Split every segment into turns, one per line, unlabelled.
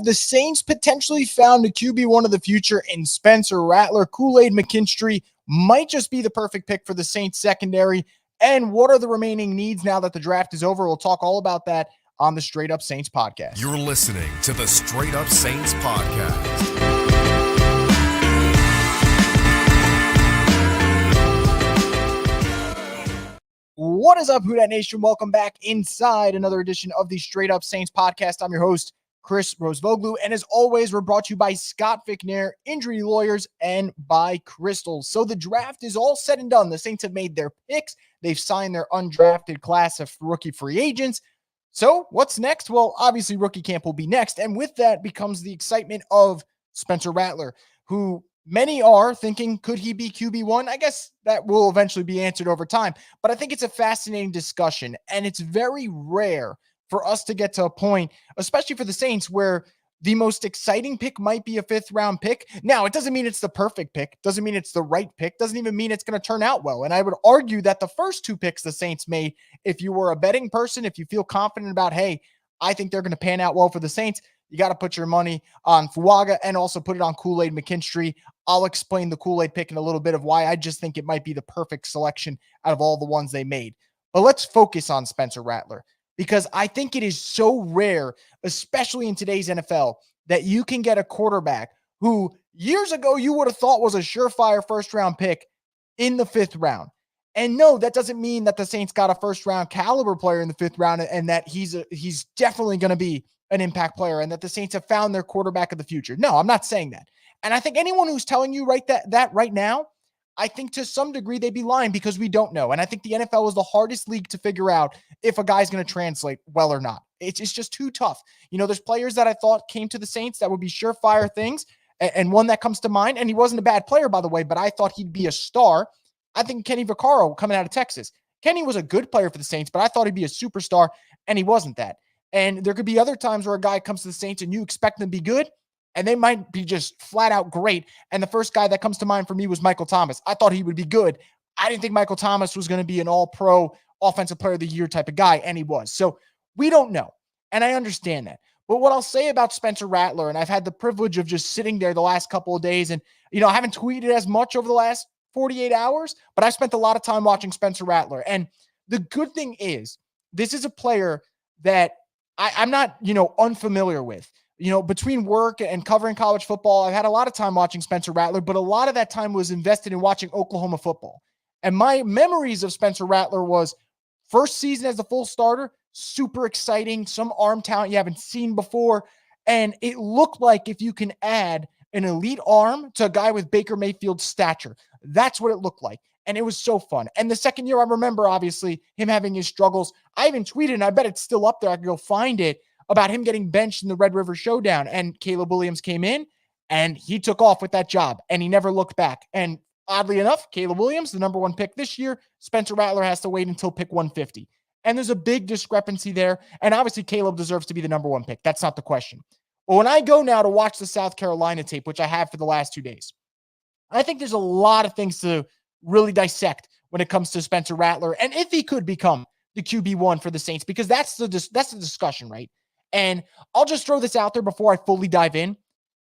Have the Saints potentially found a QB1 of the future in Spencer Rattler? Kool-Aid McKinstry might just be the perfect pick for the Saints secondary. And what are the remaining needs now that the draft is over? We'll talk all about that on the Straight Up Saints podcast.
You're listening to the Straight Up Saints podcast.
What is up, Who Dat Nation? Welcome back inside another edition of the Straight Up Saints podcast. I'm your host, Chris Rosevoglu, and as always, we're brought to you by Scott Fickner, Injury Lawyers, and by Crystal. So the draft is all said and done. The Saints have made their picks. They've signed their undrafted class of rookie free agents. So what's next? Well, obviously rookie camp will be next, and with that becomes the excitement of Spencer Rattler, who many are thinking, could he be QB1? I guess that will eventually be answered over time, but I think it's a fascinating discussion, and it's very rare for us to get to a point, especially for the Saints, where the most exciting pick might be a fifth-round pick. Now, it doesn't mean it's the perfect pick, doesn't mean it's the right pick, doesn't even mean it's going to turn out well, and I would argue that the first two picks the Saints made, if you were a betting person, if you feel confident about, hey, I think they're going to pan out well for the Saints, you got to put your money on Fuaga and also put it on Kool-Aid McKinstry. I'll explain the Kool-Aid pick in a little bit of why I just think it might be the perfect selection out of all the ones they made. But let's focus on Spencer Rattler, because I think it is so rare, especially in today's NFL, that you can get a quarterback who years ago you would have thought was a surefire first-round pick in the fifth round. And no, that doesn't mean that the Saints got a first-round caliber player in the fifth round and that he's definitely going to be an impact player and that the Saints have found their quarterback of the future. No, I'm not saying that. And I think anyone who's telling you that right now, I think to some degree they'd be lying, because we don't know. And I think the NFL is the hardest league to figure out if a guy's going to translate well or not. It's just too tough. You know, there's players that I thought came to the Saints that would be surefire things. And one that comes to mind, and he wasn't a bad player, by the way, but I thought he'd be a star. I think Kenny Vaccaro coming out of Texas. Kenny was a good player for the Saints, but I thought he'd be a superstar, and he wasn't that. And there could be other times where a guy comes to the Saints and you expect them to be good, and they might be just flat out great. And the first guy that comes to mind for me was Michael Thomas. I thought he would be good. I didn't think Michael Thomas was going to be an all-pro offensive player of the year type of guy, and he was. So we don't know, and I understand that. But what I'll say about Spencer Rattler, and I've had the privilege of just sitting there the last couple of days, and, you know, I haven't tweeted as much over the last 48 hours, but I've spent a lot of time watching Spencer Rattler. And the good thing is, this is a player that I'm not, unfamiliar with. Between work and covering college football, I've had a lot of time watching Spencer Rattler, but a lot of that time was invested in watching Oklahoma football. And my memories of Spencer Rattler was first season as a full starter, super exciting, some arm talent you haven't seen before. And it looked like if you can add an elite arm to a guy with Baker Mayfield's stature, that's what it looked like. And it was so fun. And the second year, I remember, obviously, him having his struggles. I even tweeted, and I bet it's still up there, I can go find it, about him getting benched in the Red River Showdown. And Caleb Williams came in, and he took off with that job, and he never looked back. And oddly enough, Caleb Williams, the number one pick this year, Spencer Rattler has to wait until pick 150. And there's a big discrepancy there. And obviously, Caleb deserves to be the number one pick. That's not the question. But when I go now to watch the South Carolina tape, which I have for the last 2 days, I think there's a lot of things to really dissect when it comes to Spencer Rattler, and if he could become the QB1 for the Saints, because that's the discussion, right? And I'll just throw this out there before I fully dive in.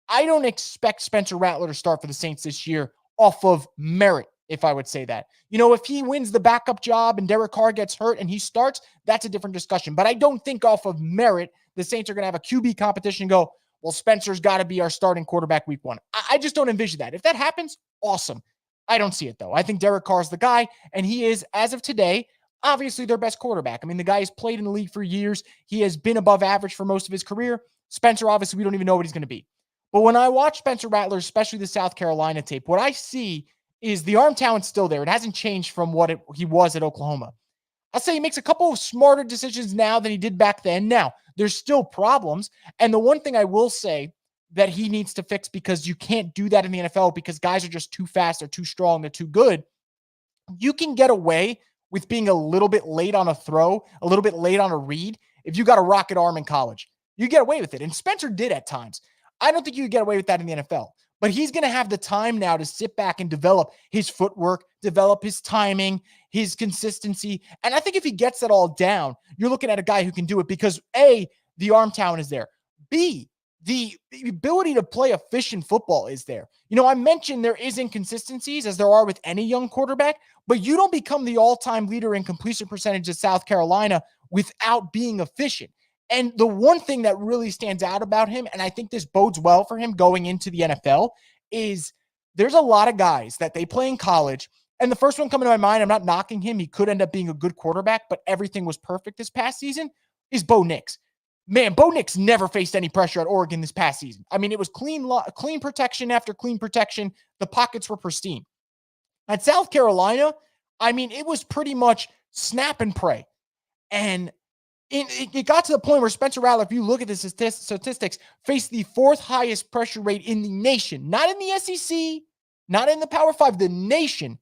I don't expect Spencer Rattler to start for the Saints this year off of merit, if I would say that. If he wins the backup job and Derek Carr gets hurt and he starts, that's a different discussion. But I don't think off of merit the Saints are going to have a QB competition and go, well, Spencer's got to be our starting quarterback week one. I just don't envision that. If that happens, awesome. I don't see it, though. I think Derek Carr's the guy, and he is, as of today, obviously their best quarterback. I mean, the guy has played in the league for years. He has been above average for most of his career. Spencer, obviously, we don't even know what he's going to be. But when I watch Spencer Rattler, especially the South Carolina tape, what I see is the arm talent's still there. It hasn't changed from what he was at Oklahoma. I'll say he makes a couple of smarter decisions now than he did back then. Now, there's still problems. And the one thing I will say that he needs to fix, because you can't do that in the NFL because guys are just too fast, they're too strong, they're too good. You can get away with being a little bit late on a throw, a little bit late on a read. If you got a rocket arm in college, you get away with it. And Spencer did at times. I don't think you could get away with that in the NFL. But he's going to have the time now to sit back and develop his footwork, develop his timing, his consistency. And I think if he gets that all down, you're looking at a guy who can do it because A, the arm talent is there. B, the ability to play efficient football is there. I mentioned there is inconsistencies as there are with any young quarterback, but you don't become the all-time leader in completion percentage at South Carolina without being efficient. And the one thing that really stands out about him, and I think this bodes well for him going into the NFL, is there's a lot of guys that they play in college. And the first one coming to my mind, I'm not knocking him. He could end up being a good quarterback, but everything was perfect this past season, is Bo Nix. Man, Bo Nix never faced any pressure at Oregon this past season. I mean, it was clean protection after clean protection. The pockets were pristine. At South Carolina, I mean, it was pretty much snap and pray. And it got to the point where Spencer Rattler, if you look at the statistics, faced the 4th highest pressure rate in the nation. Not in the SEC, not in the Power 5, the nation,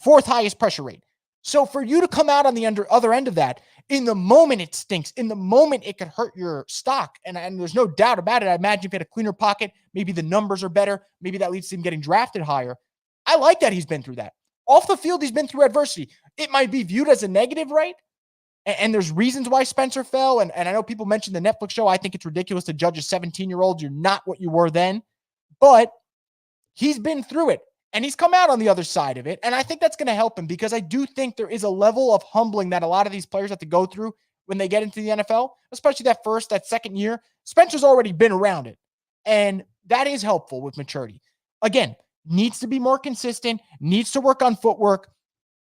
4th highest pressure rate. So for you to come out on the other end of that, in the moment it stinks. In the moment it could hurt your stock. And there's no doubt about it. I imagine if you had a cleaner pocket, maybe the numbers are better. Maybe that leads to him getting drafted higher. I like that he's been through that. Off the field, he's been through adversity. It might be viewed as a negative, right? And there's reasons why Spencer fell. And I know people mentioned the Netflix show. I think it's ridiculous to judge a 17-year-old. You're not what you were then. But he's been through it. And he's come out on the other side of it. And I think that's going to help him because I do think there is a level of humbling that a lot of these players have to go through when they get into the NFL, especially that second year. Spencer's already been around it. And that is helpful with maturity. Again, needs to be more consistent, needs to work on footwork.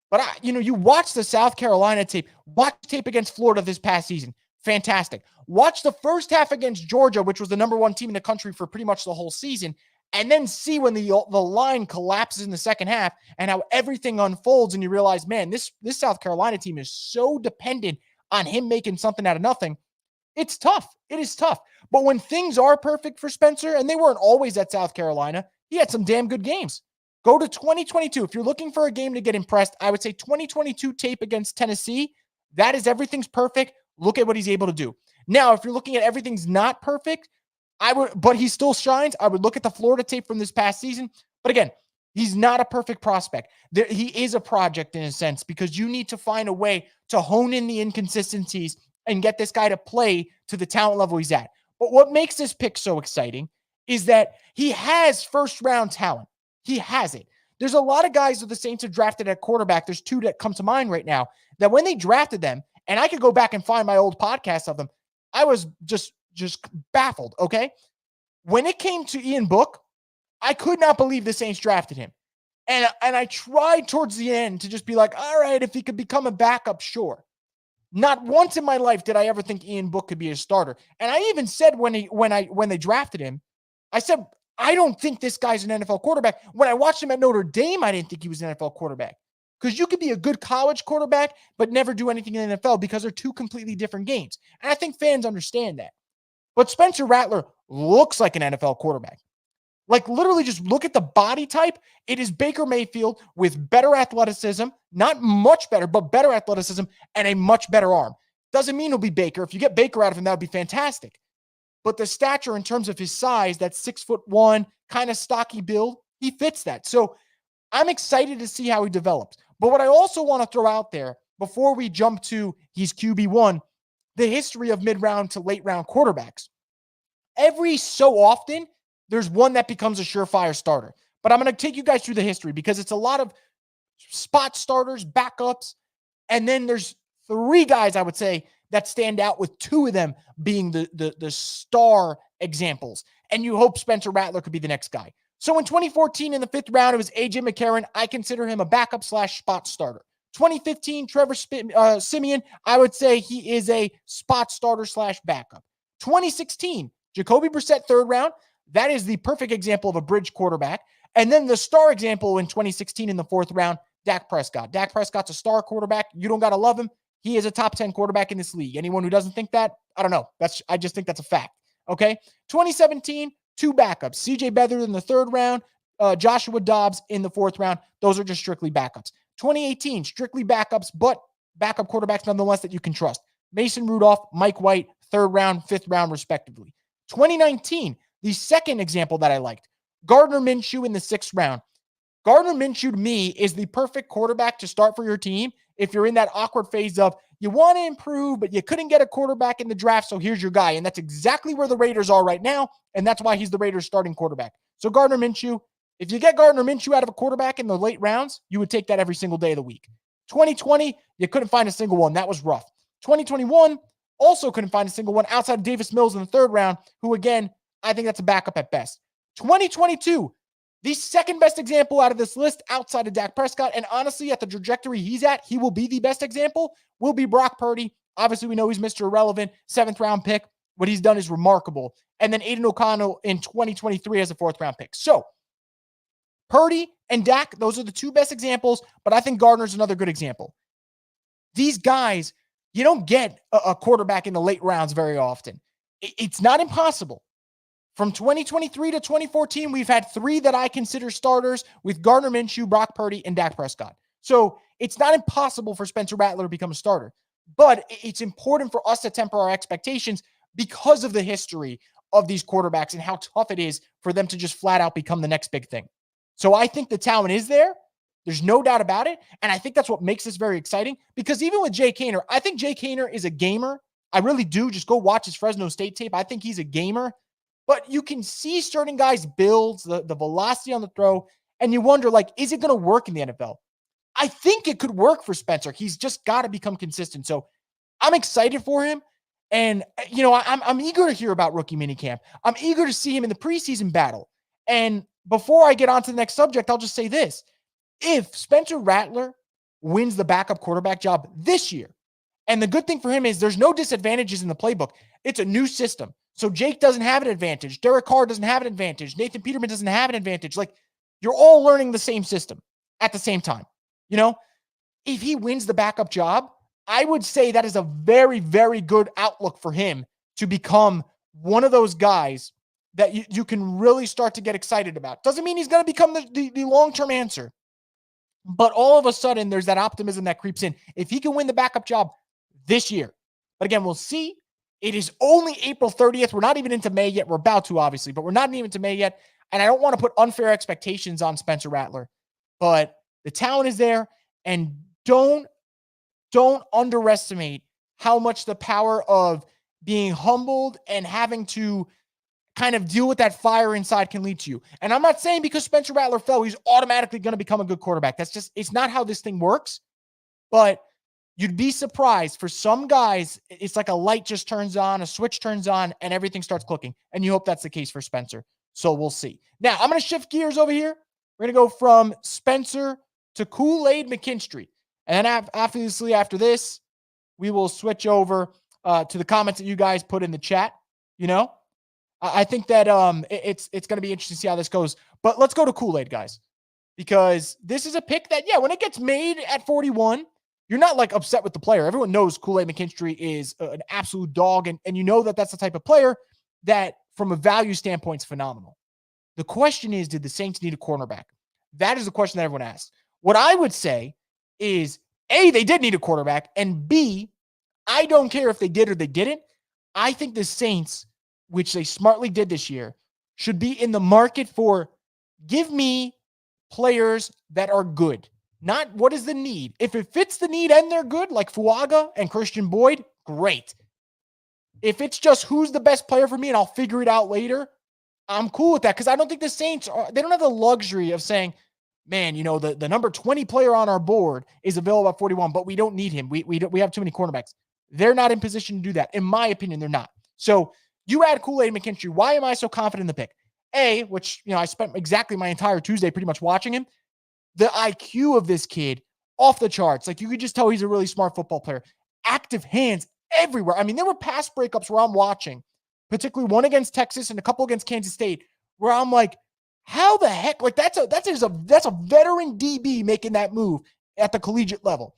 But, you watch the South Carolina tape, watch tape against Florida this past season. Fantastic. Watch the first half against Georgia, which was the number 1 team in the country for pretty much the whole season. And then see when the line collapses in the second half and how everything unfolds and you realize, man, this South Carolina team is so dependent on him making something out of nothing. It's tough. It is tough. But when things are perfect for Spencer, and they weren't always at South Carolina, he had some damn good games. Go to 2022. If you're looking for a game to get impressed, I would say 2022 tape against Tennessee. That is everything's perfect. Look at what he's able to do. Now, if you're looking at everything's not perfect, but he still shines. I would look at the Florida tape from this past season. But again, he's not a perfect prospect. He is a project in a sense because you need to find a way to hone in the inconsistencies and get this guy to play to the talent level he's at. But what makes this pick so exciting is that he has first-round talent. He has it. There's a lot of guys that the Saints have drafted at quarterback. There's 2 that come to mind right now that when they drafted them, and I could go back and find my old podcasts of them, I was just baffled, okay? When it came to Ian Book, I could not believe the Saints drafted him. And I tried towards the end to just be like, all right, if he could become a backup, sure. Not once in my life did I ever think Ian Book could be a starter. And I even said when they drafted him, I said, I don't think this guy's an NFL quarterback. When I watched him at Notre Dame, I didn't think he was an NFL quarterback. Because you could be a good college quarterback, but never do anything in the NFL because they're 2 completely different games. And I think fans understand that. But Spencer Rattler looks like an NFL quarterback. Like literally just look at the body type. It is Baker Mayfield with better athleticism, not much better, but better athleticism and a much better arm. Doesn't mean he'll be Baker. If you get Baker out of him, that would be fantastic. But the stature in terms of his size, that 6'1", kind of stocky build, he fits that. So I'm excited to see how he develops. But what I also want to throw out there before we jump to he's QB1, the history of mid-round to late-round quarterbacks. Every so often, there's one that becomes a surefire starter. But I'm going to take you guys through the history because it's a lot of spot starters, backups, and then there's 3 guys, I would say, that stand out with 2 of them being the star examples. And you hope Spencer Rattler could be the next guy. So in 2014, in the 5th round, it was A.J. McCarron. I consider him a backup/spot starter. 2015, Trevor Siemian, I would say he is a spot starter/backup. 2016, Jacoby Brissett, 3rd round. That is the perfect example of a bridge quarterback. And then the star example in 2016 in the 4th round, Dak Prescott. Dak Prescott's a star quarterback. You don't got to love him. He is a top 10 quarterback in this league. Anyone who doesn't think that, I don't know. I just think that's a fact. Okay. 2017, 2 backups. CJ Beathard in the 3rd round, Joshua Dobbs in the 4th round. Those are just strictly backups. 2018, strictly backups, but backup quarterbacks nonetheless that you can trust. Mason Rudolph, Mike White, 3rd round, 5th round, respectively. 2019, the second example that I liked, Gardner Minshew in the 6th round. Gardner Minshew, to me, is the perfect quarterback to start for your team if you're in that awkward phase of you want to improve, but you couldn't get a quarterback in the draft, so here's your guy. And that's exactly where the Raiders are right now, and that's why he's the Raiders' starting quarterback. So Gardner Minshew, if you get Gardner Minshew out of a quarterback in the late rounds, you would take that every single day of the week. 2020, you couldn't find a single one. That was rough. 2021, also couldn't find a single one outside of Davis Mills in the third round, who, again, I think that's a backup at best. 2022, the second best example out of this list outside of Dak Prescott, and honestly, at the trajectory he's at, he will be the best example, will be Brock Purdy. Obviously, we know he's Mr. Irrelevant, 7th-round pick. What he's done is remarkable. And then Aiden O'Connell in 2023 as a 4th-round pick. So, Purdy and Dak, those are the two best examples, but I think Gardner's another good example. These guys, you don't get a quarterback in the late rounds very often. It's not impossible. From 2023 to 2014, we've had 3 that I consider starters with Gardner Minshew, Brock Purdy, and Dak Prescott. So it's not impossible for Spencer Rattler to become a starter, but it's important for us to temper our expectations because of the history of these quarterbacks and how tough it is for them to just flat out become the next big thing. So I think the talent is there. There's no doubt about it. And I think that's what makes this very exciting, because even with Jake Haener, I think Jake Haener is a gamer. I really do. Just go watch his Fresno State tape. I think he's a gamer. But you can see certain guys' builds, the velocity on the throw, and you wonder, like, is it going to work in the NFL? I think it could work for Spencer. He's just got to become consistent. So I'm excited for him. And, you know, I'm eager to hear about rookie minicamp. I'm eager to see him in the preseason battle. And before I get on to the next subject, I'll just say this. If Spencer Rattler wins the backup quarterback job this year, and the good thing for him is there's no disadvantages in the playbook. It's a new system. So Jake doesn't have an advantage. Derek Carr doesn't have an advantage. Nathan Peterman doesn't have an advantage. Like, you're all learning the same system at the same time. You know, if he wins the backup job, I would say that is a very, very good outlook for him to become one of those guys that you can really start to get excited about. Doesn't mean he's going to become the long-term answer. But all of a sudden, there's that optimism that creeps in. If he can win the backup job this year. But again, we'll see. It is only April 30th. We're not even into May yet. We're about to, obviously, but we're not even into May yet. And I don't want to put unfair expectations on Spencer Rattler. But the talent is there. And don't underestimate how much the power of being humbled and having to kind of deal with that fire inside can lead to you. And I'm not saying because Spencer Rattler fell, he's automatically going to become a good quarterback. That's just, it's not how this thing works. But you'd be surprised. For some guys, it's like a light just turns on, a switch turns on, and everything starts clicking. And you hope that's the case for Spencer. So we'll see. Now, I'm going to shift gears over here. We're going to go from Spencer to Kool-Aid McKinstry. And then obviously after this, we will switch over to the comments that you guys put in the chat. You know, I think that it's going to be interesting to see how this goes. But let's go to Kool-Aid, guys, because this is a pick that, yeah, when it gets made at 41, you're not like upset with the player. Everyone knows Kool-Aid McKinstry is an absolute dog, and you know that that's the type of player that, from a value standpoint, is phenomenal. The question is, did the Saints need a cornerback? That is the question that everyone asks. What I would say is, A, they did need a quarterback, and B, I don't care if they did or they didn't. I think the Saints, which they smartly did this year, should be in the market for, give me players that are good. Not what is the need. If it fits the need and they're good, like Fuaga and Christian Boyd, great. If it's just who's the best player for me and I'll figure it out later, I'm cool with that, because I don't think the Saints they don't have the luxury of saying, man, you know, the number 20 player on our board is available at 41, but we don't need him. We have too many cornerbacks. They're not in position to do that. In my opinion, they're not. So you add Kool-Aid McKinstry. Why am I so confident in the pick? A, which, you know, I spent exactly my entire Tuesday pretty much watching him. The IQ of this kid, off the charts. Like, you could just tell he's a really smart football player. Active hands everywhere. I mean, there were pass breakups where I'm watching, particularly one against Texas and a couple against Kansas State, where I'm like, how the heck? Like, that's a veteran DB making that move at the collegiate level.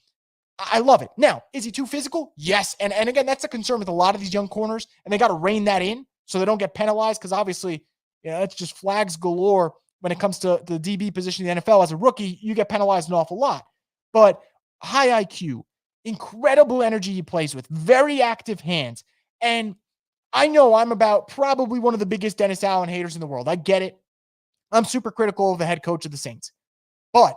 I love it. Now, is he too physical? Yes. And again, that's a concern with a lot of these young corners, and they got to rein that in so they don't get penalized, because obviously, you know, it's just flags galore when it comes to the DB position in the NFL. As a rookie, you get penalized an awful lot. But high IQ, incredible energy he plays with, very active hands. And I know I'm about probably one of the biggest Dennis Allen haters in the world. I get it. I'm super critical of the head coach of the Saints. But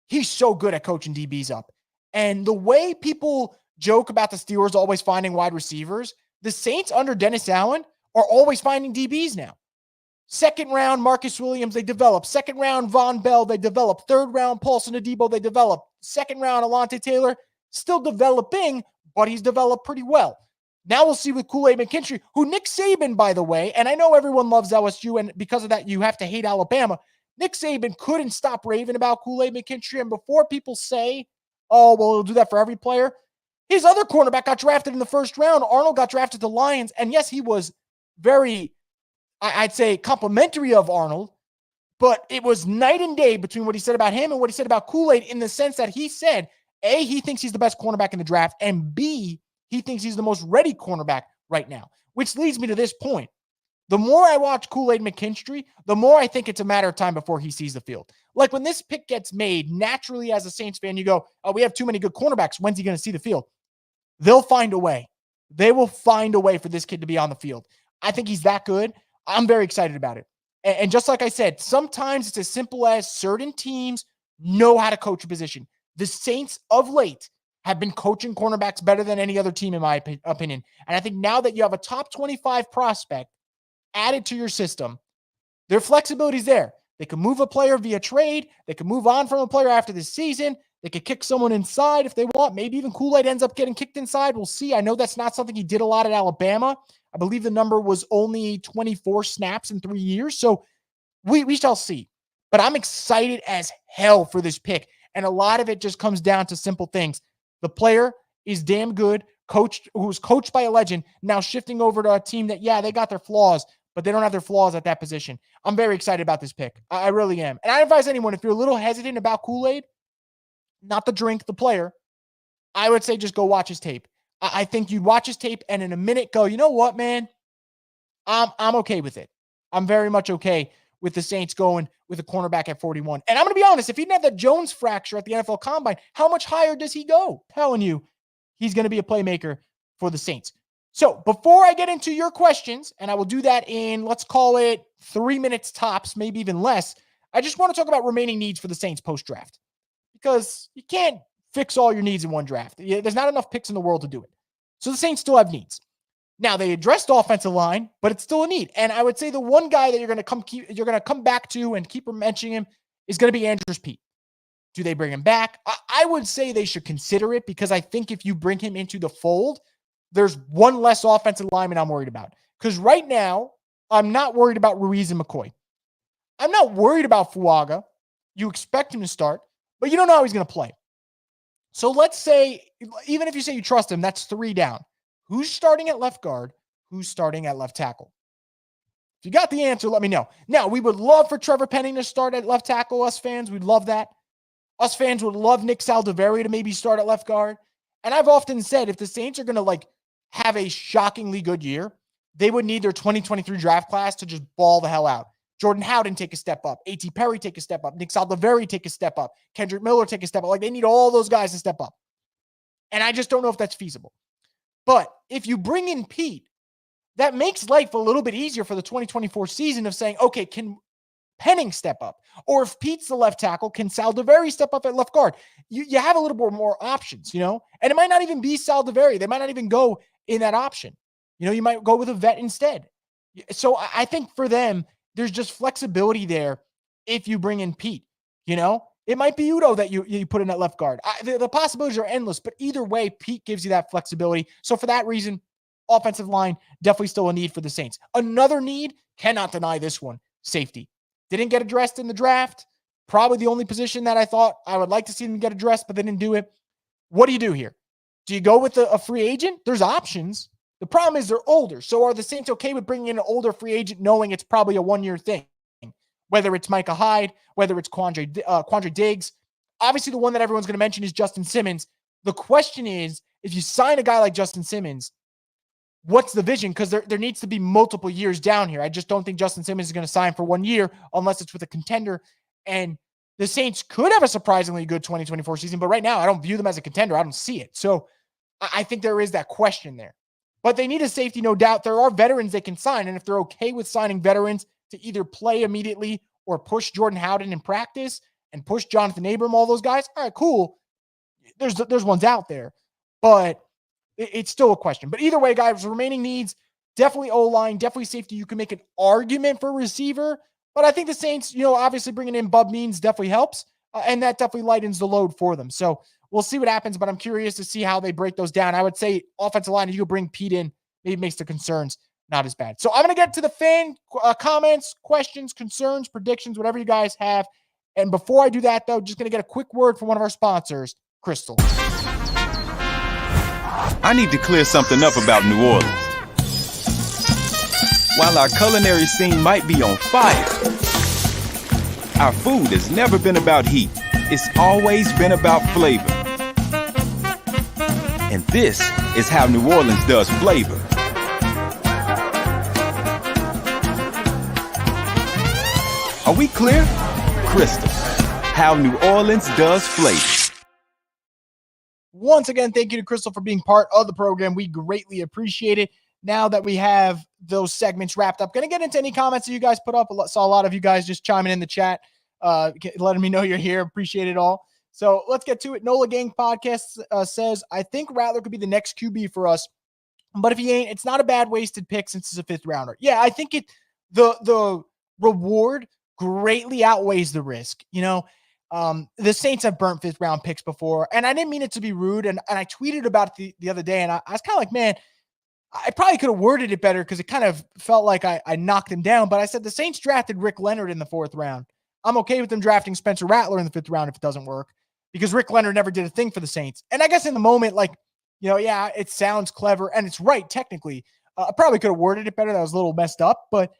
he's so good at coaching DBs up. And the way people joke about the Steelers always finding wide receivers. The Saints under Dennis Allen are always finding DBs now. Second round, Marcus Williams, they develop. Second round, Von Bell, they develop. Third round, Paulson Adebo, they develop. Second round, Alontae Taylor, still developing, but he's developed pretty well. Now we'll see with Kool-Aid McKinstry, who Nick Saban, by the way, and I know everyone loves LSU, and because of that, you have to hate Alabama. Nick Saban couldn't stop raving about Kool-Aid McKinstry, and before people say, oh, well, he'll do that for every player, his other cornerback got drafted in the first round. Arnold got drafted to Lions, and yes, he was very, I'd say, complimentary of Arnold, but it was night and day between what he said about him and what he said about Kool-Aid in the sense that he said, A, he thinks he's the best cornerback in the draft, and B, he thinks he's the most ready cornerback right now, which leads me to this point. The more I watch Kool-Aid McKinstry, the more I think it's a matter of time before he sees the field. Like when this pick gets made, naturally as a Saints fan, you go, oh, we have too many good cornerbacks. When's he going to see the field? They'll find a way. They will find a way for this kid to be on the field. I think he's that good. I'm very excited about it. And just like I said, sometimes it's as simple as certain teams know how to coach a position. The Saints of late have been coaching cornerbacks better than any other team, in my opinion. And I think now that you have a top 25 prospect added to your system, their flexibility is there. They can move a player via trade. They can move on from a player after this season. They could kick someone inside if they want. Maybe even Kool-Aid ends up getting kicked inside. We'll see. I know that's not something he did a lot at Alabama. I believe the number was only 24 snaps in 3 years. So we shall see. But I'm excited as hell for this pick. And a lot of it just comes down to simple things. The player is damn good, who's coached by a legend, now shifting over to a team that, yeah, they got their flaws, but they don't have their flaws at that position. I'm very excited about this pick. I really am. And I advise anyone, if you're a little hesitant about Kool-Aid, not the drink, the player, I would say just go watch his tape. I think you'd watch his tape and in a minute go, you know what, man? I'm okay with it. I'm very much okay with the Saints going with a cornerback at 41. And I'm going to be honest, if he didn't have that Jones fracture at the NFL Combine, how much higher does he go? I'm telling you, he's going to be a playmaker for the Saints. So before I get into your questions, and I will do that in, let's call it 3 minutes tops, maybe even less, I just want to talk about remaining needs for the Saints post-draft. Because you can't fix all your needs in one draft. There's not enough picks in the world to do it. So the Saints still have needs. Now, they addressed offensive line, but it's still a need. And I would say the one guy that you're going to come back to and keep mentioning him is going to be Andrews Pete. Do they bring him back? I would say they should consider it because I think if you bring him into the fold, there's one less offensive lineman I'm worried about. Because right now, I'm not worried about Ruiz and McCoy. I'm not worried about Fuaga. You expect him to start, but you don't know how he's going to play. So let's say, even if you say you trust him, that's 3 down. Who's starting at left guard? Who's starting at left tackle? If you got the answer, let me know. Now, we would love for Trevor Penning to start at left tackle, us fans. We'd love that. Us fans would love Nick Saldiveri to maybe start at left guard. And I've often said, if the Saints are going to have a shockingly good year, they would need their 2023 draft class to just ball the hell out. Jordan Howden take a step up. A.T. Perry take a step up. Nick Saldiveri take a step up. Kendrick Miller take a step up. They need all those guys to step up. And I just don't know if that's feasible. But if you bring in Pete, that makes life a little bit easier for the 2024 season of saying, okay, can Penning step up? Or if Pete's the left tackle, can Saldiveri step up at left guard? You have a little bit more options, And it might not even be Saldiveri. They might not even go in that option. You might go with a vet instead. So I think for them, there's just flexibility there if you bring in Pete, It might be Udo that you put in at left guard. The possibilities are endless, but either way, Pete gives you that flexibility. So for that reason, offensive line, definitely still a need for the Saints. Another need, cannot deny this one, safety. Didn't get addressed in the draft. Probably the only position that I thought I would like to see them get addressed, but they didn't do it. What do you do here? Do you go with a free agent? There's options. The problem is they're older. So are the Saints okay with bringing in an older free agent knowing it's probably a one-year thing? Whether it's Micah Hyde, whether it's Quandre Diggs. Obviously, the one that everyone's going to mention is Justin Simmons. The question is, if you sign a guy like Justin Simmons, what's the vision? Because there needs to be multiple years down here. I just don't think Justin Simmons is going to sign for 1 year unless it's with a contender. And the Saints could have a surprisingly good 2024 season, but right now I don't view them as a contender. I don't see it. So I think there is that question there. But they need a safety, no doubt. There are veterans they can sign, and if they're okay with signing veterans to either play immediately or push Jordan Howden in practice and push Jonathan Abram, all those guys, all right, cool. There's ones out there. But it's still a question. But either way, guys, remaining needs, definitely O-line, definitely safety. You can make an argument for receiver, but I think the Saints, obviously bringing in Bub Means definitely helps, and that definitely lightens the load for them. So we'll see what happens, but I'm curious to see how they break those down. I would say offensive line, if you could bring Pete in, maybe makes the concerns not as bad. So I'm going to get to the fan comments, questions, concerns, predictions, whatever you guys have. And before I do that, though, just going to get a quick word from one of our sponsors, Crystal.
I need to clear something up about New Orleans. While our culinary scene might be on fire, our food has never been about heat. It's always been about flavor. And this is how New Orleans does flavor. Are we clear? Crystal. How New Orleans does flavor.
Once again, thank you to Crystal for being part of the program. We greatly appreciate it. Now that we have those segments wrapped up, going to get into any comments that you guys put up. I saw a lot of you guys just chiming in the chat, letting me know you're here. Appreciate it all. So let's get to it. Nola Gang Podcast says, I think Rattler could be the next QB for us, but if he ain't, it's not a bad wasted pick since it's a fifth rounder. Yeah, I think the reward greatly outweighs the risk. The Saints have burnt fifth round picks before, and I didn't mean it to be rude. And I tweeted about it the other day, and I was kind of like, man, I probably could have worded it better because it kind of felt like I knocked him down. But I said the Saints drafted Rick Leonard in the fourth round. I'm okay with them drafting Spencer Rattler in the fifth round if it doesn't work, because Rick Leonard never did a thing for the Saints. And I guess in the moment, yeah, it sounds clever and it's right technically. I probably could have worded it better. That was a little messed up, but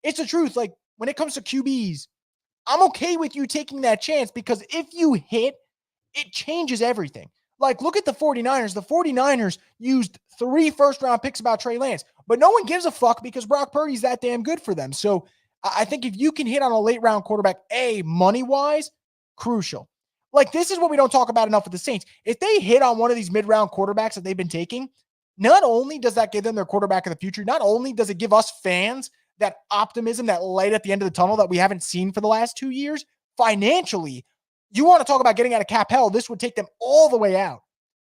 it's the truth. Like when it comes to QBs, I'm okay with you taking that chance because if you hit, it changes everything. Like, look at the 49ers. The 49ers used 3 first-round picks about Trey Lance, but no one gives a fuck because Brock Purdy's that damn good for them. So I think if you can hit on a late-round quarterback, money-wise, crucial. Like, this is what we don't talk about enough with the Saints. If they hit on one of these mid-round quarterbacks that they've been taking, not only does that give them their quarterback of the future, not only does it give us fans that optimism, that light at the end of the tunnel that we haven't seen for the last 2 years, financially, you want to talk about getting out of cap hell, this would take them all the way out,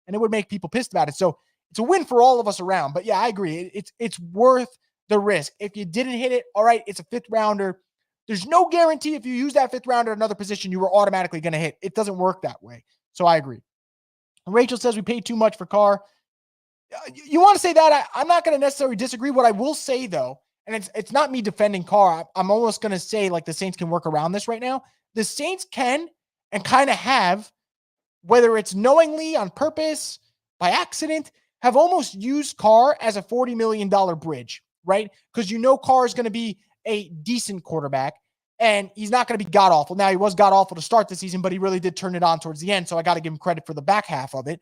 and it would make people pissed about it. So it's a win for all of us around. But yeah, I agree. It's worth the risk. If you didn't hit it, all right, it's a fifth rounder. There's no guarantee if you use that fifth rounder at another position, you were automatically going to hit. It doesn't work that way. So I agree. Rachel says we paid too much for Carr. You want to say that? I'm not going to necessarily disagree. What I will say, though, and it's not me defending Carr. I'm almost going to say like the Saints can work around this right now. The Saints can and kind of have, whether it's knowingly, on purpose, by accident, have almost used Carr as a $40 million bridge, right? Because Carr is going to be a decent quarterback, and he's not going to be god-awful. Now, he was god-awful to start the season, but he really did turn it on towards the end, so I got to give him credit for the back half of it.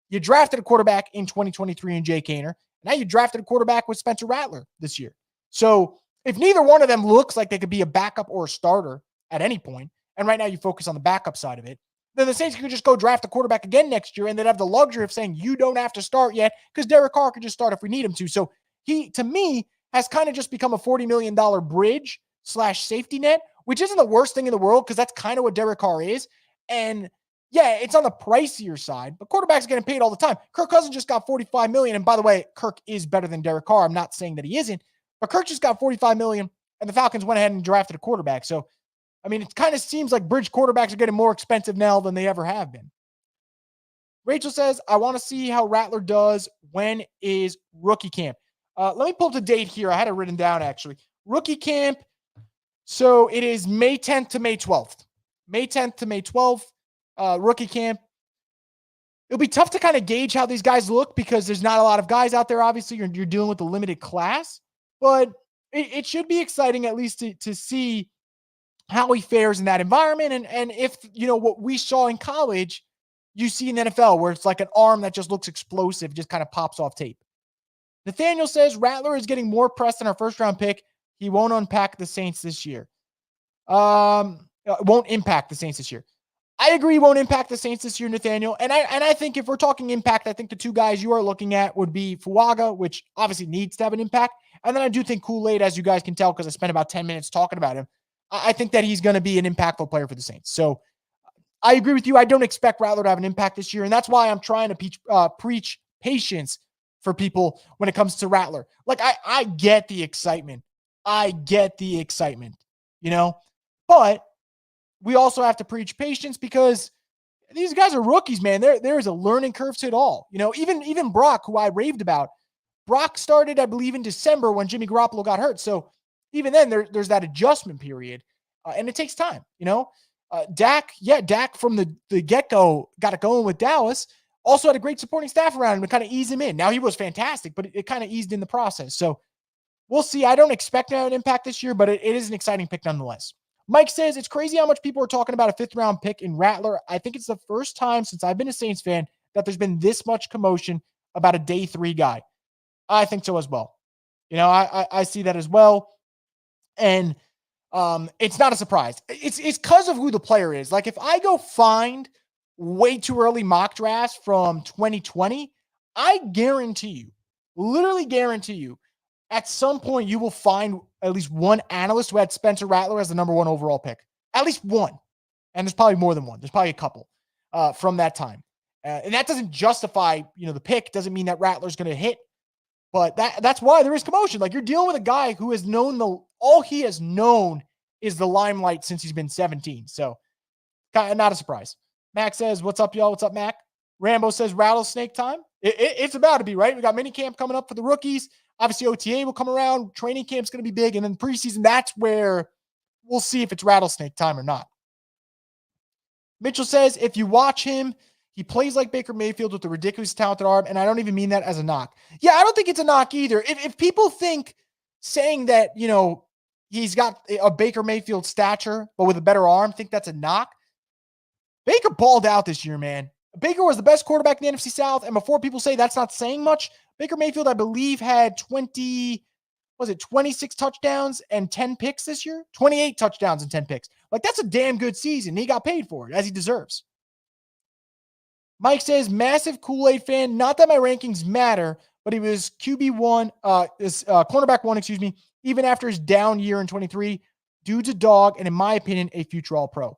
You drafted a quarterback in 2023 in Jay Kaner. Now you drafted a quarterback with Spencer Rattler this year. So if neither one of them looks like they could be a backup or a starter at any point, and right now you focus on the backup side of it, then the Saints could just go draft a quarterback again next year, and they'd have the luxury of saying you don't have to start yet because Derek Carr could just start if we need him to. So he, to me, has kind of just become a $40 million bridge / safety net, which isn't the worst thing in the world because that's kind of what Derek Carr is. And yeah, it's on the pricier side, but quarterbacks are getting paid all the time. Kirk Cousins just got $45 million. And by the way, Kirk is better than Derek Carr. I'm not saying that he isn't, but Kirk just got $45 million, and the Falcons went ahead and drafted a quarterback. So, I mean, it kind of seems like bridge quarterbacks are getting more expensive now than they ever have been. Rachel says, I want to see how Rattler does. When is rookie camp? Let me pull up the date here. I had it written down, actually. Rookie camp. So it is May 10th to May 12th. May 10th to May 12th, rookie camp. It'll be tough to kind of gauge how these guys look because there's not a lot of guys out there. Obviously, you're dealing with a limited class. But it should be exciting at least to see how he fares in that environment. And if, what we saw in college, you see in the NFL where it's like an arm that just looks explosive, just kind of pops off tape. Nathaniel says Rattler is getting more press than our first-round pick. He won't impact the Saints this year. Won't impact the Saints this year. I agree, won't impact the Saints this year, Nathaniel. And I think if we're talking impact, I think the two guys you are looking at would be Fuaga, which obviously needs to have an impact. And then I do think Kool-Aid, as you guys can tell, because I spent about 10 minutes talking about him, I think that he's going to be an impactful player for the Saints. So I agree with you. I don't expect Rattler to have an impact this year. And that's why I'm trying to preach patience for people when it comes to Rattler. Like, I get the excitement. But we also have to preach patience because these guys are rookies, man. There is a learning curve to it all. Even Brock, who I raved about, Brock started, I believe, in December when Jimmy Garoppolo got hurt. So even then, there's that adjustment period, and it takes time. Dak from the get-go got it going with Dallas. Also had a great supporting staff around him to kind of ease him in. Now, he was fantastic, but it kind of eased in the process. So we'll see. I don't expect to have an impact this year, but it is an exciting pick nonetheless. Mike says, it's crazy how much people are talking about a fifth-round pick in Rattler. I think it's the first time since I've been a Saints fan that there's been this much commotion about a day 3 guy. I think so as well. I see that as well. And it's not a surprise. It's because of who the player is. Like, if I go find way too early mock drafts from 2020, I literally guarantee you, at some point you will find at least one analyst who had Spencer Rattler as the number 1 overall pick. At least one. And there's probably more than one. There's probably a couple from that time. And that doesn't justify, the pick. Doesn't mean that Rattler's going to hit. But that's why there is commotion. Like, you're dealing with a guy who has known all he has known is the limelight since he's been 17. So, not a surprise. Mac says, what's up, y'all? What's up, Mac? Rambo says, rattlesnake time. It's about to be, right? We got minicamp coming up for the rookies. Obviously, OTA will come around. Training camp's going to be big. And then preseason, that's where we'll see if it's rattlesnake time or not. Mitchell says, if you watch him, he plays like Baker Mayfield with a ridiculously talented arm, and I don't even mean that as a knock. Yeah, I don't think it's a knock either. If people think saying that, he's got a Baker Mayfield stature, but with a better arm, think that's a knock, Baker balled out this year, man. Baker was the best quarterback in the NFC South, and before people say that's not saying much, Baker Mayfield, I believe, had 26 touchdowns and 10 picks this year? 28 touchdowns and 10 picks. Like, that's a damn good season. He got paid for it, as he deserves. Mike says, massive Kool-Aid fan. Not that my rankings matter, but he was QB1, cornerback 1, even after his down year in 23. Dude's a dog, and in my opinion, a future All-Pro.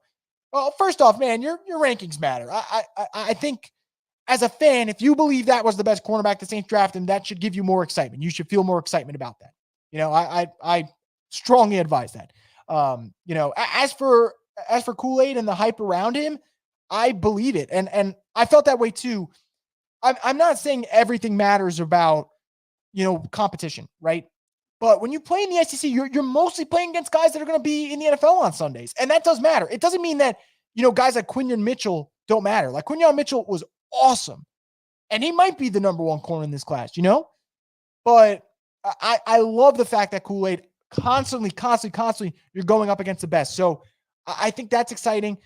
Well, first off, man, your rankings matter. I think as a fan, if you believe that was the best cornerback the Saints drafted, that should give you more excitement. You should feel more excitement about that. I strongly advise that. As for Kool-Aid and the hype around him, I believe it. And I felt that way too. I'm not saying everything matters about, competition, right? But when you play in the SEC, you're mostly playing against guys that are going to be in the NFL on Sundays. And that does matter. It doesn't mean that, guys like Quinyon Mitchell don't matter. Like, Quinyon Mitchell was awesome. And he might be the number 1 corner in this class, But I love the fact that Kool-Aid constantly, you're going up against the best. So I think that's exciting.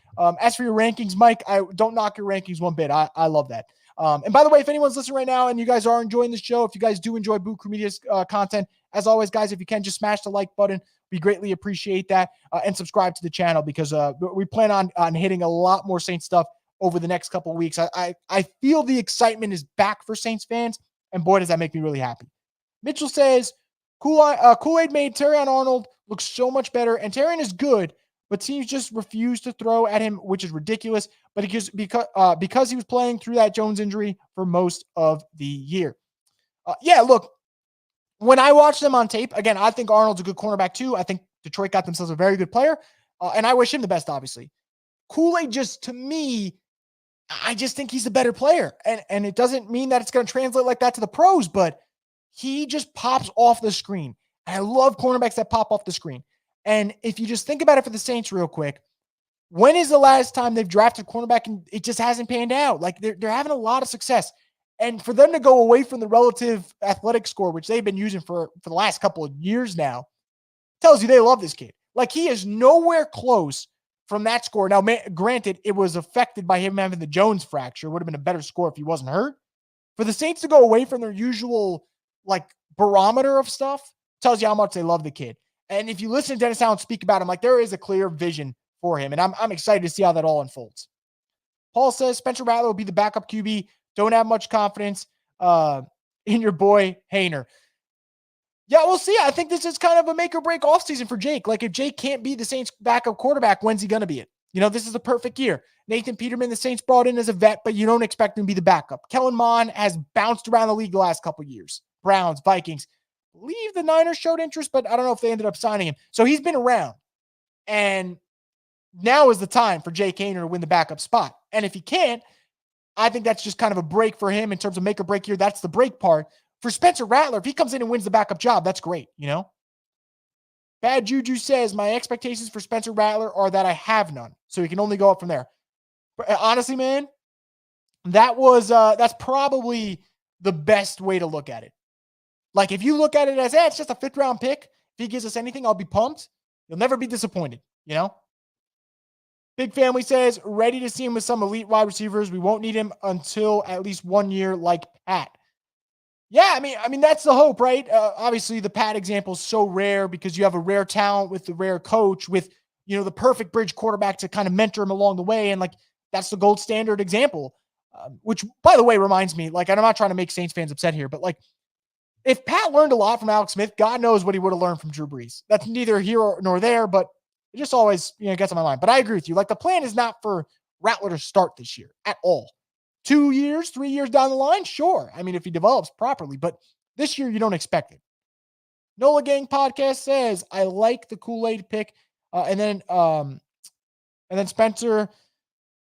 As for your rankings, Mike, I don't knock your rankings one bit. I love that. And by the way, if anyone's listening right now and you guys are enjoying this show, if you guys do enjoy Boot Crew Media's content, as always, guys, if you can just smash the like button, we greatly appreciate that. And subscribe to the channel because we plan on hitting a lot more Saints stuff over the next couple of weeks. I feel the excitement is back for Saints fans, and boy, does that make me really happy. Mitchell says, Kool-Aid made Terrion Arnold look so much better, and Terrion is good, but teams just refuse to throw at him, which is ridiculous. But because he was playing through that Jones injury for most of the year. Look, when I watch them on tape, again, I think Arnold's a good cornerback too. I think Detroit got themselves a very good player, and I wish him the best, obviously. Kool-Aid to me, I just think he's a better player. And it doesn't mean that it's going to translate like that to the pros, but he just pops off the screen. And I love cornerbacks that pop off the screen. And if you just think about it for the Saints real quick, when is the last time they've drafted cornerback and it just hasn't panned out? Like, they're having a lot of success. And for them to go away from the relative athletic score, which they've been using for the last couple of years now, tells you they love this kid. Like, he is nowhere close from that score. Now, granted, it was affected by him having the Jones fracture. It would have been a better score if he wasn't hurt. For the Saints to go away from their usual, barometer of stuff tells you how much they love the kid. And if you listen to Dennis Allen speak about him, there is a clear vision for him. And I'm excited to see how that all unfolds. Paul says, Spencer Rattler will be the backup QB. Don't have much confidence in your boy, Haener. Yeah, we'll see. I think this is kind of a make or break offseason for Jake. Like, if Jake can't be the Saints backup quarterback, when's he going to be it? This is the perfect year. Nathan Peterman, the Saints brought in as a vet, but you don't expect him to be the backup. Kellen Mond has bounced around the league the last couple of years. Browns, Vikings. I believe the Niners showed interest, but I don't know if they ended up signing him. So he's been around. And now is the time for Jay Kaner to win the backup spot. And if he can't, I think that's just kind of a break for him in terms of make or break year. That's the break part. For Spencer Rattler, if he comes in and wins the backup job, that's great, Bad Juju says, my expectations for Spencer Rattler are that I have none. So he can only go up from there. But honestly, man, that's probably the best way to look at it. Like, if you look at it as, it's just a 5th round pick. If he gives us anything, I'll be pumped. You'll never be disappointed, Big Family says, ready to see him with some elite wide receivers. We won't need him until at least 1 year like Pat. Yeah, I mean that's the hope, right? Obviously, the Pat example is so rare because you have a rare talent with the rare coach with, the perfect bridge quarterback to kind of mentor him along the way. And, that's the gold standard example, which, by the way, reminds me, I'm not trying to make Saints fans upset here, but, if Pat learned a lot from Alex Smith, God knows what he would have learned from Drew Brees. That's neither here nor there, but it just always, gets on my mind. But I agree with you. The plan is not for Rattler to start this year at all. 2 years, 3 years down the line, sure. I mean, if he develops properly, but this year you don't expect it. Nola Gang Podcast says, I like the Kool-Aid pick. And then Spencer,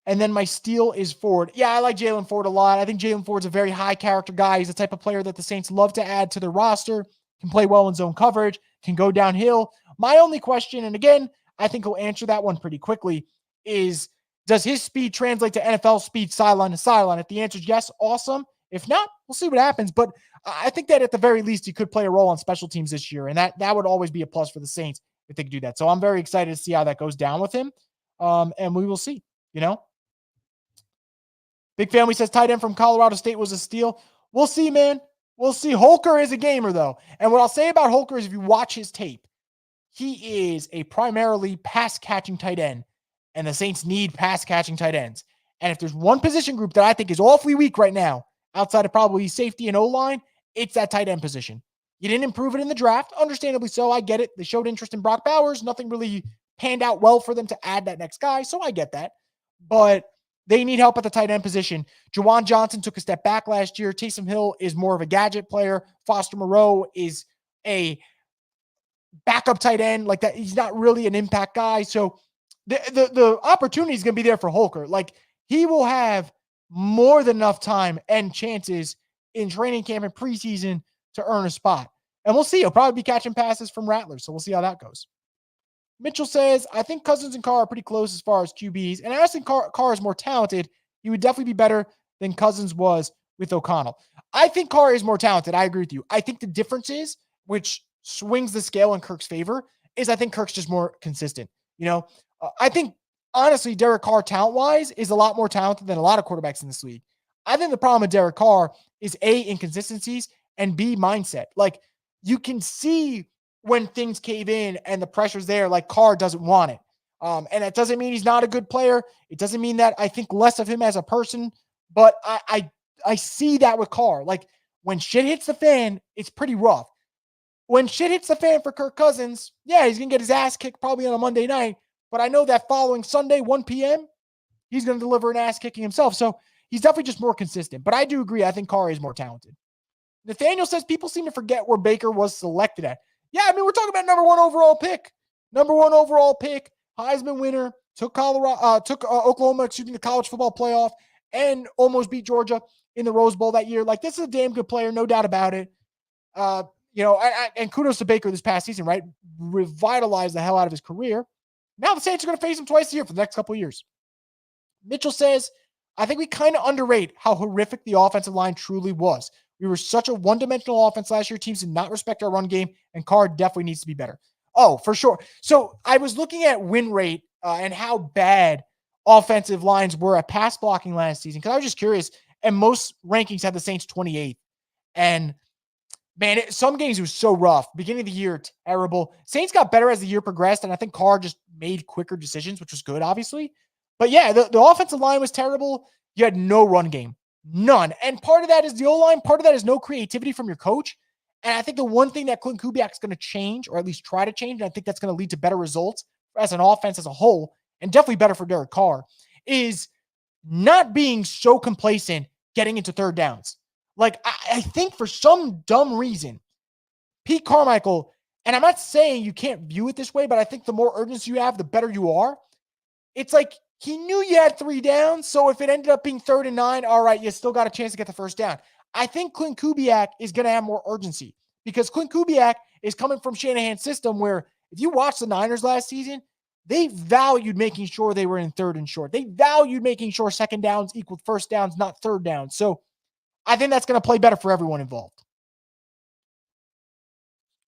and then my steal is Ford. Yeah, I like Jalen Ford a lot. I think Jalen Ford's a very high character guy. He's the type of player that the Saints love to add to their roster, can play well in zone coverage, can go downhill. My only question, and again, I think he'll answer that one pretty quickly, is does his speed translate to NFL speed sideline to sideline? If the answer is yes, awesome. If not, we'll see what happens. But I think that at the very least, he could play a role on special teams this year, and that would always be a plus for the Saints if they could do that. So I'm very excited to see how that goes down with him, and we will see, Big Family says tight end from Colorado State was a steal. We'll see, man. We'll see. Holker is a gamer, though. And what I'll say about Holker is if you watch his tape, he is a primarily pass-catching tight end, and the Saints need pass-catching tight ends. And if there's one position group that I think is awfully weak right now, outside of probably safety and O-line, it's that tight end position. You didn't improve it in the draft. Understandably so. I get it. They showed interest in Brock Bowers. Nothing really panned out well for them to add that next guy, so I get that. But they need help at the tight end position. Juwan Johnson took a step back last year. Taysom Hill is more of a gadget player. Foster Moreau is a backup tight end like that. He's not really an impact guy. So the opportunity is going to be there for Holker. He will have more than enough time and chances in training camp and preseason to earn a spot. And we'll see. He'll probably be catching passes from Rattler. So we'll see how that goes. Mitchell says, I think Cousins and Carr are pretty close as far as QBs. And I think Carr is more talented. He would definitely be better than Cousins was with O'Connell. I think Carr is more talented. I agree with you. I think the difference is, which swings the scale in Kirk's favor, is I think Kirk's just more consistent. I think, honestly, Derek Carr, talent-wise, is a lot more talented than a lot of quarterbacks in this league. I think the problem with Derek Carr is, A, inconsistencies, and B, mindset. You can see when things cave in and the pressure's there, Carr doesn't want it. And that doesn't mean he's not a good player. It doesn't mean that I think less of him as a person, but I see that with Carr. When shit hits the fan, it's pretty rough. When shit hits the fan for Kirk Cousins, yeah, he's going to get his ass kicked probably on a Monday night, but I know that following Sunday, 1 p.m., he's going to deliver an ass kicking himself. So he's definitely just more consistent, but I do agree. I think Carr is more talented. Nathaniel says people seem to forget where Baker was selected at. Yeah, I mean, we're talking about number one overall pick, Heisman winner, took Oklahoma, the college football playoff, and almost beat Georgia in the Rose Bowl that year. This is a damn good player, no doubt about it. And kudos to Baker this past season, right? Revitalized the hell out of his career. Now the Saints are going to face him twice a year for the next couple of years. Mitchell says, I think we kind of underrate how horrific the offensive line truly was. We were such a one-dimensional offense last year. Teams did not respect our run game, and Carr definitely needs to be better. Oh, for sure. So I was looking at win rate and how bad offensive lines were at pass blocking last season because I was just curious, and most rankings had the Saints 28th. And, man, some games it was so rough. Beginning of the year, terrible. Saints got better as the year progressed, and I think Carr just made quicker decisions, which was good, obviously. But, yeah, the offensive line was terrible. You had no run game. None. And part of that is the O-line. Part of that is no creativity from your coach. And I think the one thing that Clint Kubiak is going to change, or at least try to change, and I think that's going to lead to better results as an offense as a whole, and definitely better for Derek Carr, is not being so complacent getting into third downs. Like, I think for some dumb reason, Pete Carmichael, and I'm not saying you can't view it this way, but I think the more urgency you have, the better you are. It's like he knew you had 3 downs, so if it ended up being 3rd and 9, all right, you still got a chance to get the first down. I think Clint Kubiak is going to have more urgency because Clint Kubiak is coming from Shanahan's system where if you watch the Niners last season, they valued making sure they were in 3rd and short. They valued making sure second downs equaled first downs, not third downs. So I think that's going to play better for everyone involved.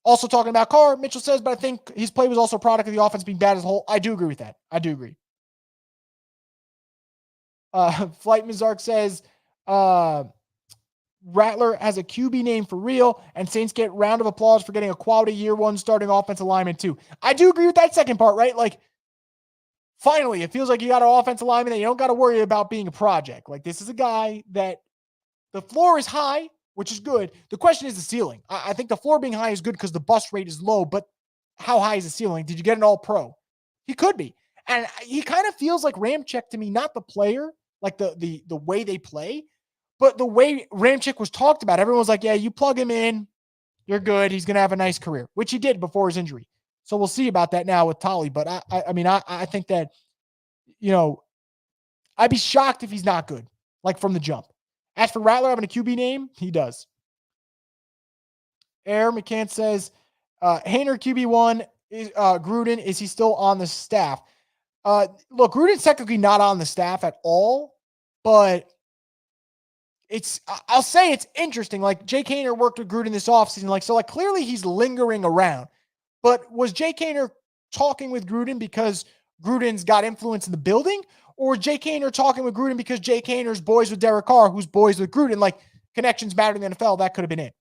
Also talking about Carr, Mitchell says, but I think his play was also a product of the offense being bad as a whole. I do agree with that. I do agree. Flight Mizark says, Rattler has a QB name for real, and Saints get round of applause for getting a quality year 1 starting offensive lineman too. I do agree with that second part, right? Like, finally, it feels like you got an offensive lineman that you don't got to worry about being a project. Like, this is a guy that the floor is high, which is good. The question is the ceiling. I think the floor being high is good because the bust rate is low, but how high is the ceiling? Did you get an all-pro? He could be. And he kind of feels like Ramczyk to me, not the player, like the way they play, but the way Ramczyk was talked about. Everyone was like, yeah, you plug him in, you're good. He's going to have a nice career, which he did before his injury. So we'll see about that now with Tolly. But I think that, I'd be shocked if he's not good, like from the jump. As for Rattler having a QB name, he does. Air McCann says, Hainer QB1 is Gruden. Is he still on the staff? Look, Gruden's technically not on the staff at all, but I'll say it's interesting. Like, Jake Haener worked with Gruden this offseason. Clearly he's lingering around. But was Jake Haener talking with Gruden because Gruden's got influence in the building? Or Jake Haener talking with Gruden because Jake Haener's boys with Derek Carr, who's boys with Gruden? Like, connections matter in the NFL. That could have been it.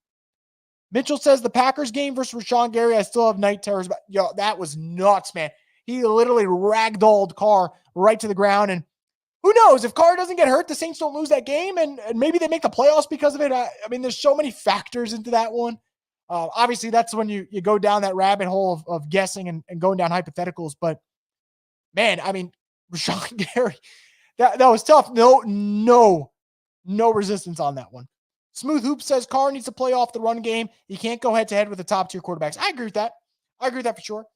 Mitchell says the Packers game versus Rashawn Gary, I still have night terrors. But that was nuts, man. He literally ragdolled Carr right to the ground. And who knows? If Carr doesn't get hurt, the Saints don't lose that game, and maybe they make the playoffs because of it. I mean, there's so many factors into that one. Obviously, that's when you go down that rabbit hole of guessing and going down hypotheticals. But, man, I mean, Rashawn Gary, that was tough. No resistance on that one. Smooth Hoop says Carr needs to play off the run game. He can't go head-to-head with the top-tier quarterbacks. I agree with that. For sure.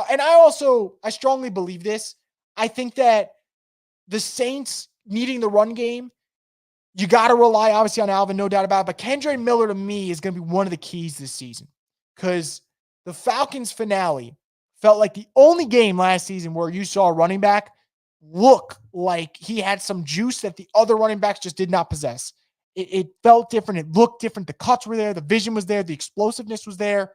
And I strongly believe this. I think that the Saints needing the run game, you got to rely, obviously, on Alvin, no doubt about it. But Kendre Miller, to me, is going to be one of the keys this season because the Falcons finale felt like the only game last season where you saw a running back look like he had some juice that the other running backs just did not possess. It felt different. It looked different. The cuts were there. The vision was there. The explosiveness was there.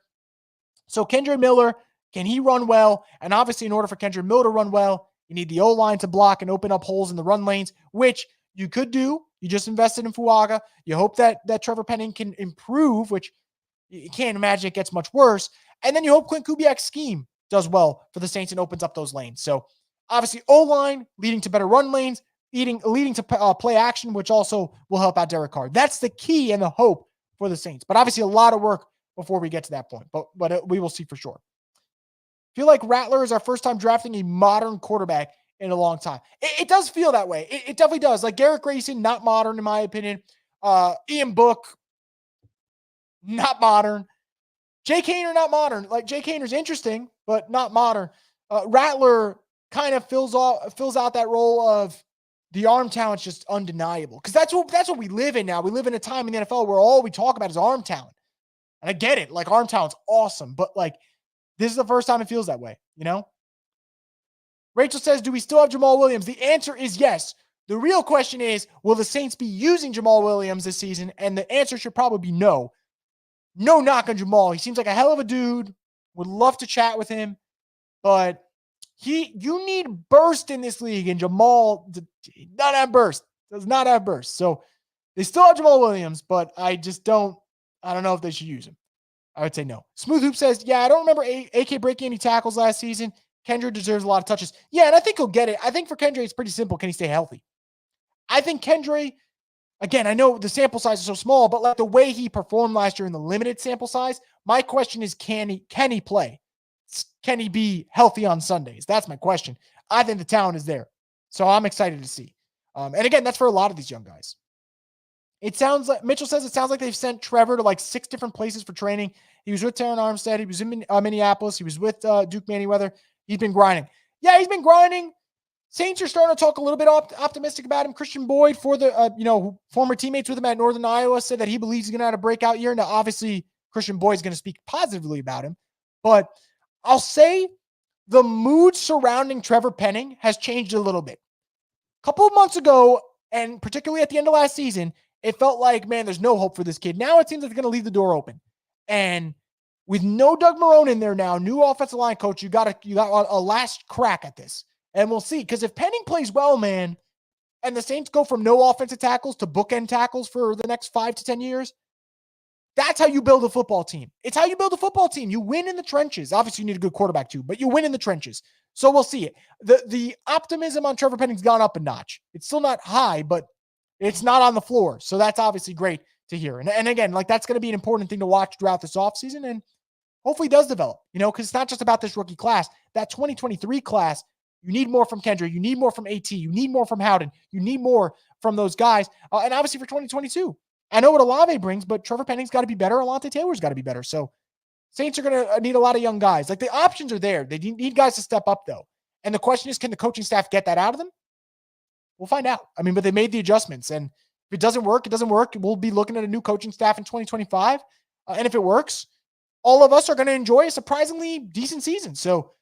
So Kendre Miller, can he run well? And obviously, in order for Kendre Miller to run well, you need the O-line to block and open up holes in the run lanes, which you could do. You just invested in Fuaga. You hope that Trevor Penning can improve, which you can't imagine it gets much worse. And then you hope Clint Kubiak's scheme does well for the Saints and opens up those lanes. So obviously, O-line leading to better run lanes, leading to play action, which also will help out Derek Carr. That's the key and the hope for the Saints. But obviously, a lot of work before we get to that point. But we will see for sure. Feel like Rattler is our first time drafting a modern quarterback in a long time. It does feel that way. It definitely does. Like Garrett Grayson, not modern in my opinion. Ian Book, not modern. Jake Haener, not modern. Like Jake Haener's interesting, but not modern. Rattler kind of fills out that role of the arm talent's just undeniable. Because that's what we live in now. We live in a time in the NFL where all we talk about is arm talent. And I get it. Like arm talent's awesome, but like this is the first time it feels that way, you know? Rachel says, do we still have Jamal Williams? The answer is yes. The real question is, will the Saints be using Jamal Williams this season? And the answer should probably be no. No knock on Jamal. He seems like a hell of a dude. Would love to chat with him. But you need burst in this league, and Jamal does not have burst. Does not have burst. So they still have Jamal Williams, but I don't know if they should use him. I would say no. Smooth Hoop says, yeah, I don't remember AK breaking any tackles last season. Kendre deserves a lot of touches. Yeah, and I think he'll get it. I think for Kendre, it's pretty simple. Can he stay healthy? I think Kendre, again, I know the sample size is so small, but like the way he performed last year in the limited sample size, my question is, can he play? Can he be healthy on Sundays? That's my question. I think the talent is there. So I'm excited to see. And again, that's for a lot of these young guys. It sounds like Mitchell says it sounds like they've sent Trevor to like 6 different places for training. He was with Terran Armstead. He was in Minneapolis. He was with Duke Manyweather. He's been grinding. Yeah, he's been grinding. Saints are starting to talk a little bit optimistic about him. Christian Boyd, for the former teammates with him at Northern Iowa, said that he believes he's going to have a breakout year. Now, obviously, Christian Boyd is going to speak positively about him, but I'll say the mood surrounding Trevor Penning has changed a little bit. A couple of months ago, and particularly at the end of last season, it felt like, man, there's no hope for this kid. Now it seems like they're going to leave the door open. And with no Doug Marrone in there now, new offensive line coach, you got a last crack at this. And we'll see. Because if Penning plays well, man, and the Saints go from no offensive tackles to bookend tackles for the next 5 to 10 years, that's how you build a football team. It's how you build a football team. You win in the trenches. Obviously, you need a good quarterback too, but you win in the trenches. So we'll see it. The optimism on Trevor Penning's gone up a notch. It's still not high, but it's not on the floor. So that's obviously great to hear. And again, like that's going to be an important thing to watch throughout this offseason, and hopefully does develop, because it's not just about this rookie class. That 2023 class, you need more from Kendra. You need more from AT. You need more from Howden. You need more from those guys. And obviously for 2022, I know what Olave brings, but Trevor Penning's got to be better. Alontae Taylor's got to be better. So Saints are going to need a lot of young guys. Like the options are there. They need guys to step up though. And the question is, can the coaching staff get that out of them? We'll find out. I mean, but they made the adjustments, and if it doesn't work, it doesn't work. We'll be looking at a new coaching staff in 2025. And if it works, all of us are going to enjoy a surprisingly decent season. So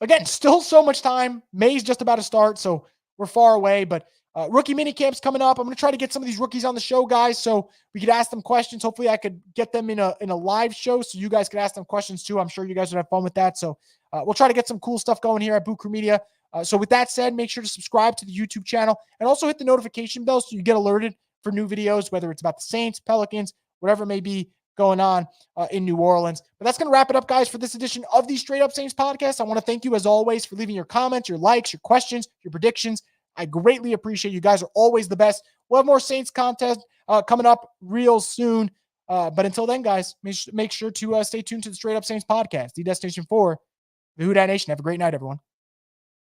again, still so much time. May's just about to start, so we're far away, but rookie mini camp's coming up. I'm going to try to get some of these rookies on the show, guys, so we could ask them questions. Hopefully I could get them in a live show so you guys could ask them questions too. I'm sure you guys would have fun with that. So we'll try to get some cool stuff going here at Boot Crew Media. So with that said, make sure to subscribe to the YouTube channel and also hit the notification bell so you get alerted for new videos, whether it's about the Saints, Pelicans, whatever it may be going on in New Orleans. But that's going to wrap it up, guys, for this edition of the Straight Up Saints podcast. I want to thank you, as always, for leaving your comments, your likes, your questions, your predictions. I greatly appreciate you guys are always the best. We'll have more Saints content coming up real soon. But until then, guys, make sure to stay tuned to the Straight Up Saints podcast, the destination for the Who Dat Nation. Have a great night, everyone.